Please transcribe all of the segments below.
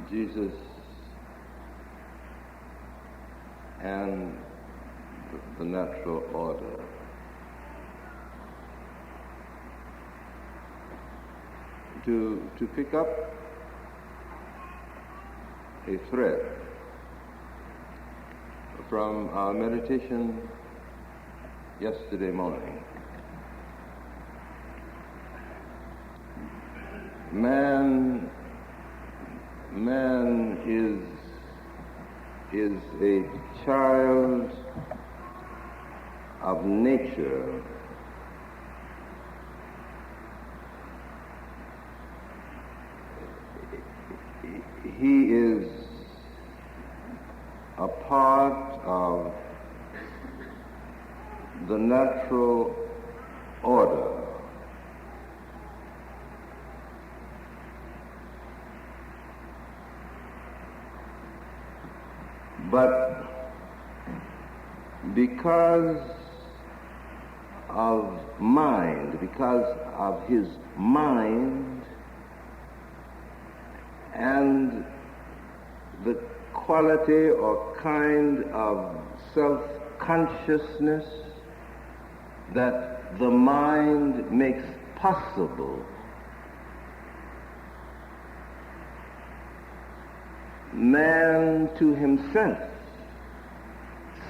Jesus and the natural order. To pick up a thread from our meditation yesterday morning. Man is a child of nature. He is a part of the natural order. But because of mind, because of his mind and the quality or kind of self-consciousness that the mind makes possible, man to himself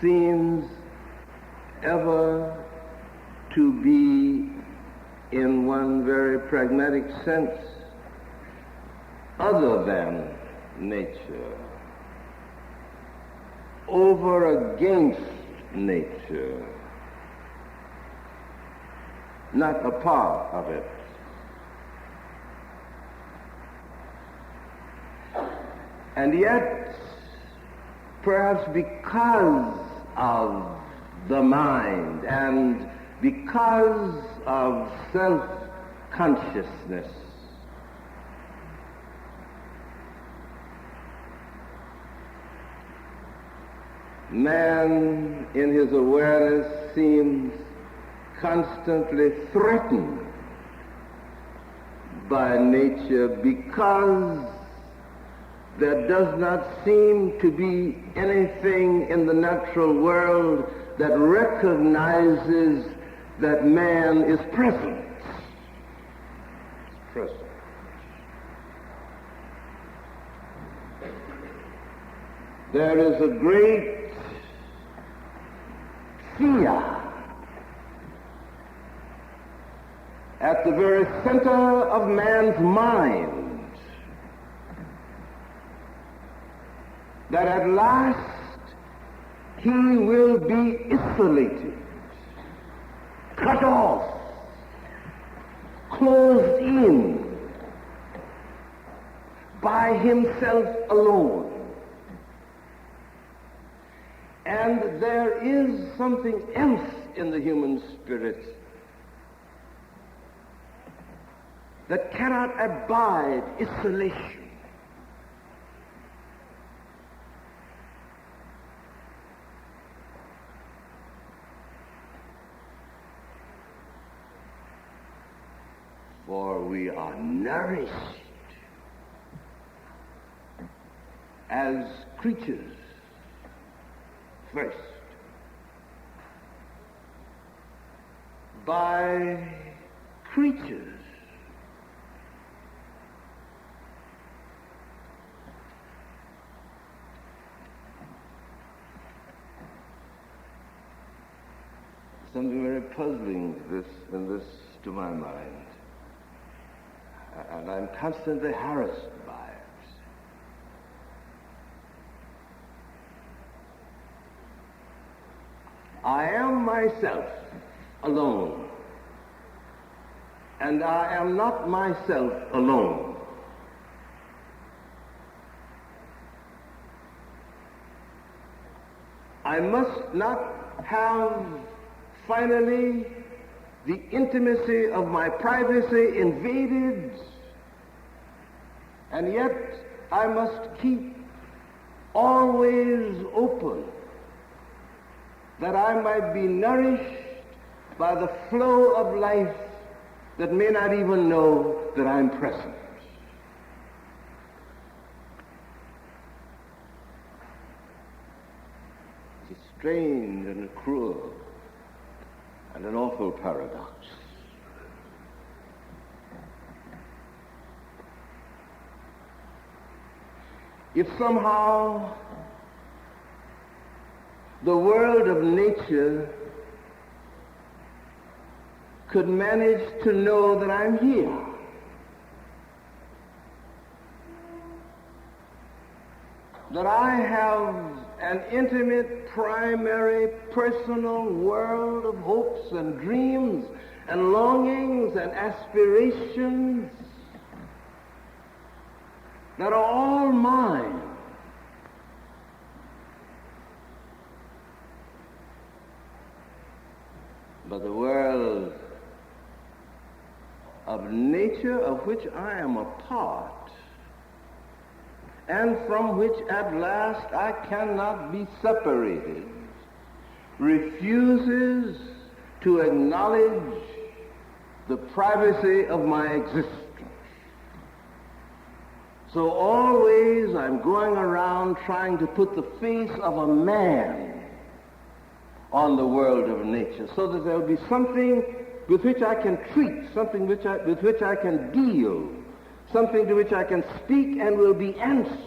seems ever to be, in one very pragmatic sense, other than nature, over against nature, not a part of it. And yet, perhaps because of the mind and because of self-consciousness, man in his awareness seems constantly threatened by nature because there does not seem to be anything in the natural world that recognizes that man is present. It's present. There is a great fear at the very center of man's mind that at last he will be isolated, cut off, closed in by himself alone. And there is something else in the human spirit that cannot abide isolation. For we are nourished as creatures first by creatures something very puzzling in this to my mind. And I'm constantly harassed by it. I am myself alone, and I am not myself alone. I must not have finally the intimacy of my privacy invaded, and yet I must keep always open that I might be nourished by the flow of life that may not even know that I'm present. is strange and cruel and an awful paradox. If somehow the world of nature could manage to know that I'm here, that I have an intimate, primary, personal world of hopes and dreams and longings and aspirations that are all mine, but the world of nature of which I am a part, and from which at last I cannot be separated, refuses to acknowledge the privacy of my existence. So always I'm going around trying to put the face of a man on the world of nature so that there will be something with which I can treat, something with which I can deal, something to which I can speak and will be answered,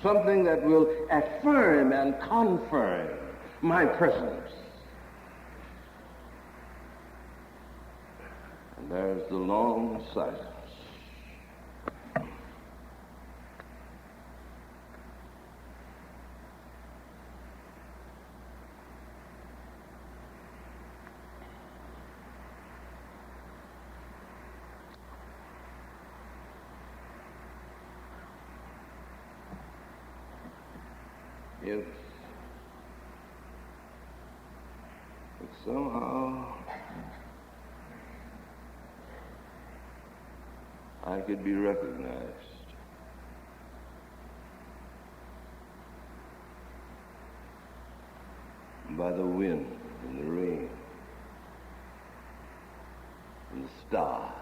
something that will affirm and confirm my presence. And there's the long silence. If somehow I could be recognized by the wind and the rain and the stars,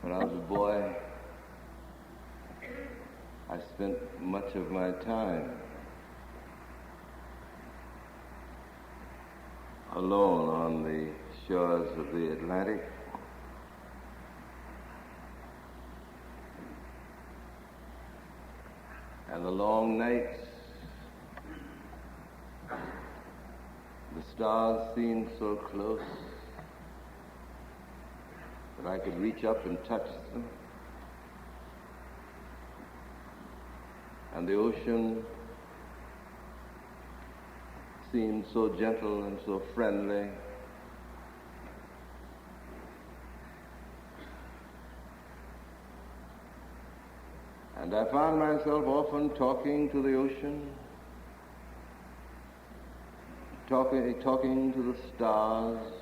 when I was a boy, I spent much of my time alone on the shores of the Atlantic, and the long nights, the stars seemed so close that I could reach up and touch them. And the ocean seemed so gentle and so friendly. And I found myself often talking to the ocean, talking to the stars,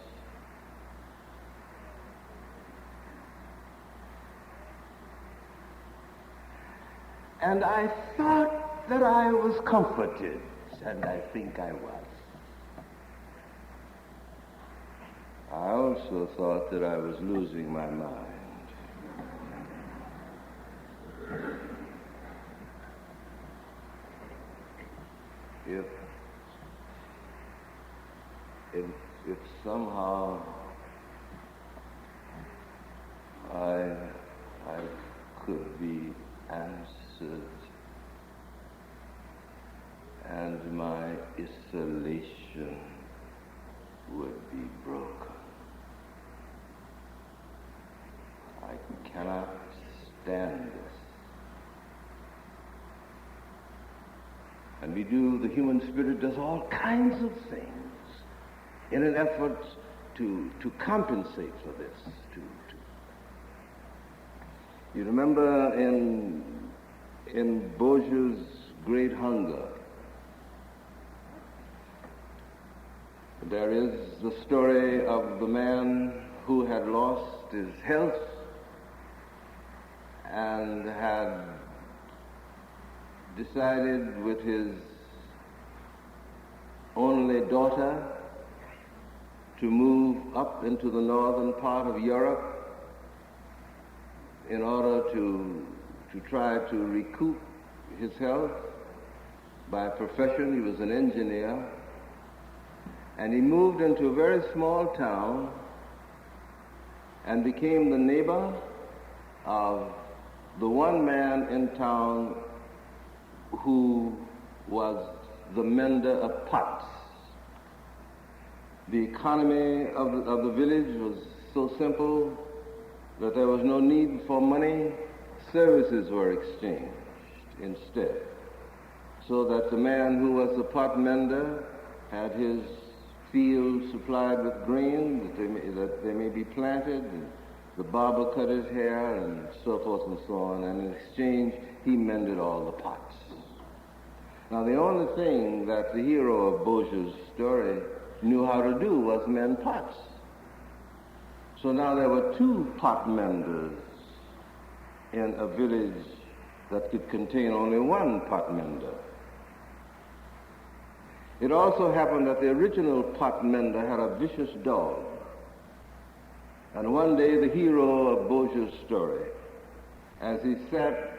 and I thought that I was comforted, and I think I was. I also thought that I was losing my mind. If somehow I could be answered and my isolation would be broken. I cannot stand this. And the human spirit does all kinds of things in an effort to compensate for this. You remember in Bourdieu's Great Hunger, there is the story of the man who had lost his health and had decided with his only daughter to move up into the northern part of Europe in order to try to recoup his health. By profession, he was an engineer, and he moved into a very small town and became the neighbor of the one man in town who was the mender of pots. The economy of the village was so simple that there was no need for money. Services were exchanged instead, so that the man who was the pot mender had his fields supplied with grain that they may be planted, and the barber cut his hair, and so forth and so on, and in exchange he mended all the pots. Now the only thing that the hero of Beaujeu's story knew how to do was mend pots. So now there were two pot menders in a village that could contain only one pot mender. It also happened that the original pot mender had a vicious dog. And one day the hero of Beaujeu's story, as he sat